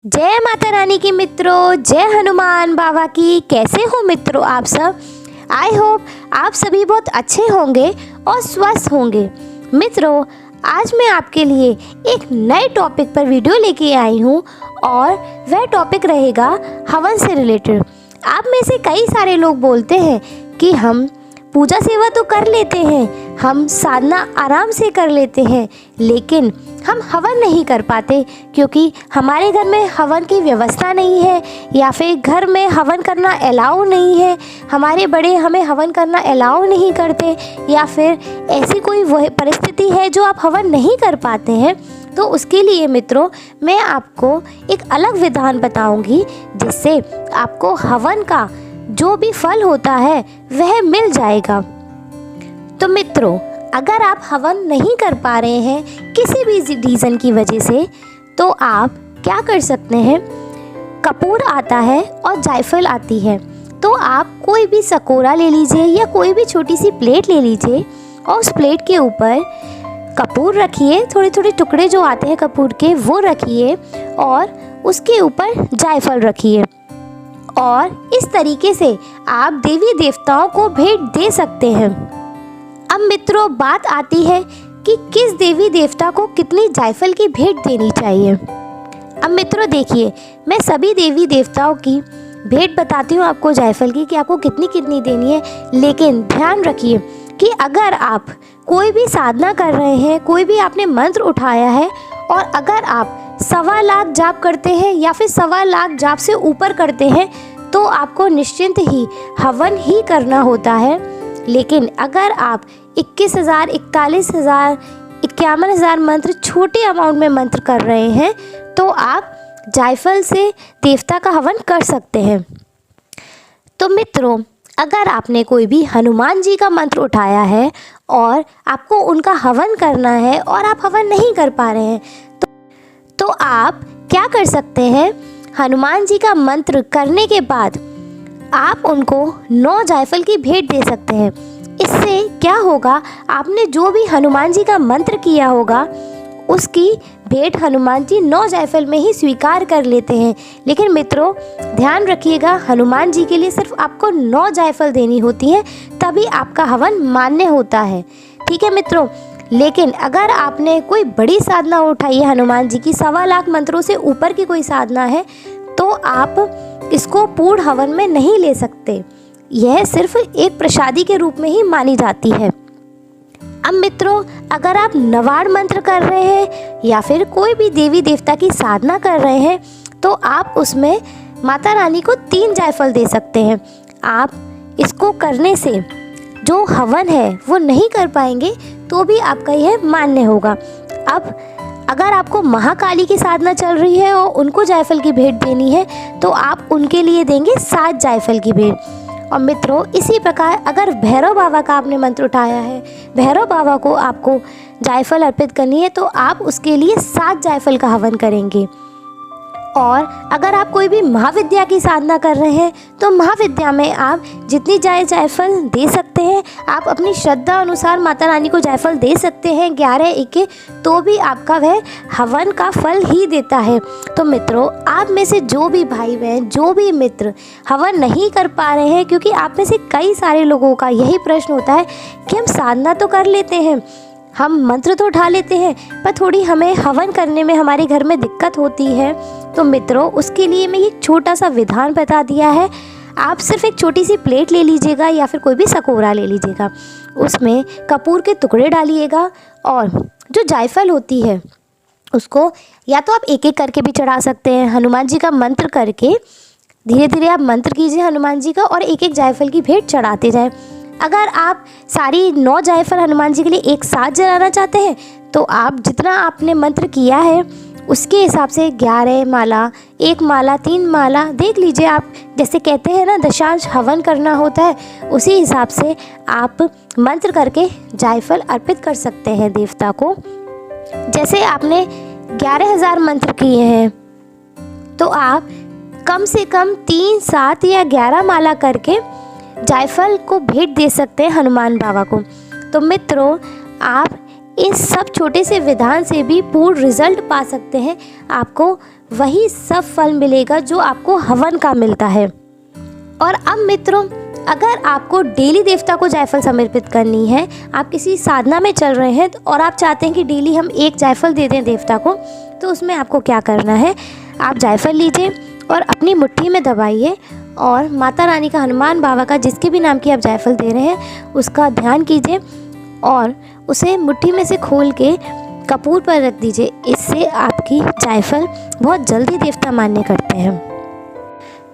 जय माता रानी की मित्रों, जय हनुमान बाबा की। कैसे हो मित्रों आप सब? आई होप आप सभी बहुत अच्छे होंगे और स्वस्थ होंगे। मित्रों, आज मैं आपके लिए एक नए टॉपिक पर वीडियो लेके आई हूँ और वह टॉपिक रहेगा हवन से रिलेटेड। आप में से कई सारे लोग बोलते हैं कि हम पूजा सेवा तो कर लेते हैं, हम साधना आराम से कर लेते हैं, लेकिन हम हवन नहीं कर पाते क्योंकि हमारे घर में हवन की व्यवस्था नहीं है, या फिर घर में हवन करना अलाउ नहीं है, हमारे बड़े हमें हवन करना अलाउ नहीं करते, या फिर ऐसी कोई वह परिस्थिति है जो आप हवन नहीं कर पाते हैं। तो उसके लिए मित्रों, मैं आपको एक अलग विधान बताऊंगी जिससे आपको हवन का जो भी फल होता है वह मिल जाएगा। तो मित्रों, अगर आप हवन नहीं कर पा रहे हैं किसी भी रीज़न की वजह से, तो आप क्या कर सकते हैं, कपूर आता है और जायफल आती है, तो आप कोई भी सकोरा ले लीजिए या कोई भी छोटी सी प्लेट ले लीजिए और उस प्लेट के ऊपर कपूर रखिए, थोड़े थोड़े टुकड़े जो आते हैं कपूर के वो रखिए और उसके ऊपर जायफल रखिए, और इस तरीके से आप देवी देवताओं को भेंट दे सकते हैं। अब मित्रों, बात आती है कि किस देवी देवता को कितनी जायफल की भेंट देनी चाहिए। अब मित्रों देखिए, मैं सभी देवी देवताओं की भेंट बताती हूँ आपको जायफल की, कि आपको कितनी कितनी देनी है। लेकिन ध्यान रखिए कि अगर आप कोई भी साधना कर रहे हैं, कोई भी आपने मंत्र उठाया है, और अगर आप 1.25 लाख जाप करते हैं या फिर 1.25 लाख जाप से ऊपर करते हैं, तो आपको निश्चिंत ही हवन ही करना होता है। लेकिन अगर आप 21,000, 41,000, 51,000 मंत्र, छोटे अमाउंट में मंत्र कर रहे हैं, तो आप जायफल से देवता का हवन कर सकते हैं। तो मित्रों, अगर आपने कोई भी हनुमान जी का मंत्र उठाया है और आपको उनका हवन करना है और आप हवन नहीं कर पा रहे हैं, तो आप क्या कर सकते हैं, हनुमान जी का मंत्र करने के बाद आप उनको 9 जायफल की भेंट दे सकते हैं। इससे क्या होगा, आपने जो भी हनुमान जी का मंत्र किया होगा उसकी भेंट हनुमान जी 9 जायफल में ही स्वीकार कर लेते हैं। लेकिन मित्रों ध्यान रखिएगा, हनुमान जी के लिए सिर्फ आपको 9 जायफल देनी होती है, तभी आपका हवन मान्य होता है। ठीक है मित्रों। लेकिन अगर आपने कोई बड़ी साधना उठाई है हनुमान जी की, 1.25 लाख मंत्रों से ऊपर की कोई साधना है, तो आप इसको पूर्ण हवन में नहीं ले सकते। यह सिर्फ एक प्रसादी के रूप में ही मानी जाती है। अब मित्रों, अगर आप नवाड़ मंत्र कर रहे हैं या फिर कोई भी देवी देवता की साधना कर रहे हैं, तो आप उसमें माता रानी को 3 जायफल दे सकते हैं। आप इसको करने से जो हवन है वो नहीं कर पाएंगे, तो भी आपका यह मान्य होगा। अब अगर आपको महाकाली की साधना चल रही है और उनको जायफल की भेंट देनी है, तो आप उनके लिए देंगे 7 जायफल की भेंट। और मित्रों इसी प्रकार अगर भैरव बाबा का आपने मंत्र उठाया है, भैरव बाबा को आपको जायफल अर्पित करनी है, तो आप उसके लिए 7 जायफल का हवन करेंगे। और अगर आप कोई भी महाविद्या की साधना कर रहे हैं, तो महाविद्या में आप जितनी जायफल दे सकते हैं, आप अपनी श्रद्धा अनुसार माता रानी को जायफल दे सकते हैं, 11 1, तो भी आपका वह हवन का फल ही देता है। तो मित्रों, आप में से जो भी भाई बहन, जो भी मित्र हवन नहीं कर पा रहे हैं, क्योंकि आप में से कई सारे लोगों का यही प्रश्न होता है कि हम साधना तो कर लेते हैं, हम मंत्र तो उठा लेते हैं, पर थोड़ी हमें हवन करने में हमारे घर में दिक्कत होती है। तो मित्रों उसके लिए मैं एक छोटा सा विधान बता दिया है। आप सिर्फ एक छोटी सी प्लेट ले लीजिएगा या फिर कोई भी सकोरा ले लीजिएगा, उसमें कपूर के टुकड़े डालिएगा, और जो जायफल होती है उसको या तो आप एक एक करके भी चढ़ा सकते हैं, हनुमान जी का मंत्र करके धीरे धीरे आप मंत्र कीजिए हनुमान जी का, और एक एक जायफल की भेंट चढ़ाते जाएं। अगर आप सारी 9 जायफल हनुमान जी के लिए एक साथ जलाना चाहते हैं, तो आप जितना आपने मंत्र किया है उसके हिसाब से 11 माला, 1 माला, 3 माला देख लीजिए। आप जैसे कहते हैं ना, दशांश हवन करना होता है, उसी हिसाब से आप मंत्र करके जायफल अर्पित कर सकते हैं देवता को। जैसे आपने 11,000 मंत्र किए हैं, तो आप कम से कम 3, 7 या 11 माला करके जायफल को भेंट दे सकते हैं हनुमान बाबा को। तो मित्रों, आप इस सब छोटे से विधान से भी पूर्ण रिजल्ट पा सकते हैं। आपको वही सब फल मिलेगा जो आपको हवन का मिलता है। और अब मित्रों, अगर आपको डेली देवता को जायफल समर्पित करनी है, आप किसी साधना में चल रहे हैं और आप चाहते हैं कि डेली हम एक जायफल दे दें देवता को, तो उसमें आपको क्या करना है, आप जायफल लीजिए और अपनी मुट्ठी में दबाइए और माता रानी का, हनुमान बाबा का, जिसके भी नाम की आप जायफल दे रहे हैं उसका ध्यान कीजिए और उसे मुट्ठी में से खोल के कपूर पर रख दीजिए। इससे आपकी जायफल बहुत जल्दी देवता मान्य करते हैं।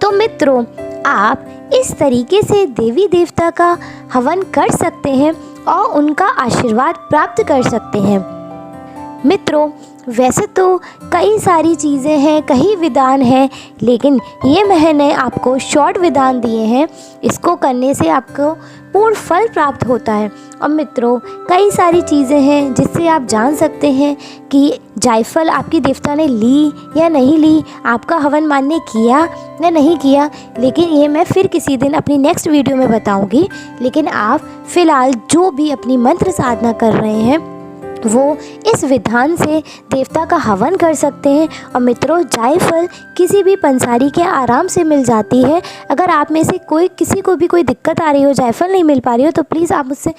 तो मित्रों, आप इस तरीके से देवी देवता का हवन कर सकते हैं और उनका आशीर्वाद प्राप्त कर सकते हैं। मित्रों, वैसे तो कई सारी चीज़ें हैं, कई विधान हैं, लेकिन ये मैंने आपको शॉर्ट विधान दिए हैं। इसको करने से आपको पूर्ण फल प्राप्त होता है। और मित्रों, कई सारी चीज़ें हैं जिससे आप जान सकते हैं कि जायफल आपकी देवता ने ली या नहीं ली, आपका हवन मान्य किया या नहीं किया, लेकिन ये मैं फिर किसी दिन अपनी नेक्स्ट वीडियो में बताऊंगी। लेकिन आप फ़िलहाल जो भी अपनी मंत्र साधना कर रहे हैं वो इस विधान से देवता का हवन कर सकते हैं। और मित्रों, जायफल किसी भी पंसारी के आराम से मिल जाती है। अगर आप में से किसी को भी कोई दिक्कत आ रही हो, जायफल नहीं मिल पा रही हो, तो प्लीज़ आप मुझसे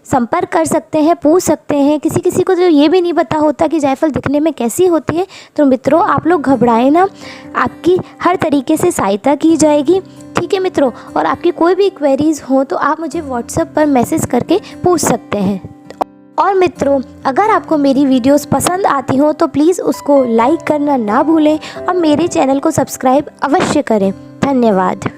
संपर्क कर सकते हैं, पूछ सकते हैं। किसी को जो ये भी नहीं पता होता कि जायफल दिखने में कैसी होती है, तो मित्रों आप लोग घबराएं ना, आपकी हर तरीके से सहायता की जाएगी। ठीक है मित्रों, और आपकी कोई भी क्वेरीज़ हो तो आप मुझे व्हाट्सएप पर मैसेज करके पूछ सकते हैं। और मित्रों, अगर आपको मेरी वीडियोस पसंद आती हो तो प्लीज़ उसको लाइक करना ना भूलें और मेरे चैनल को सब्सक्राइब अवश्य करें। धन्यवाद।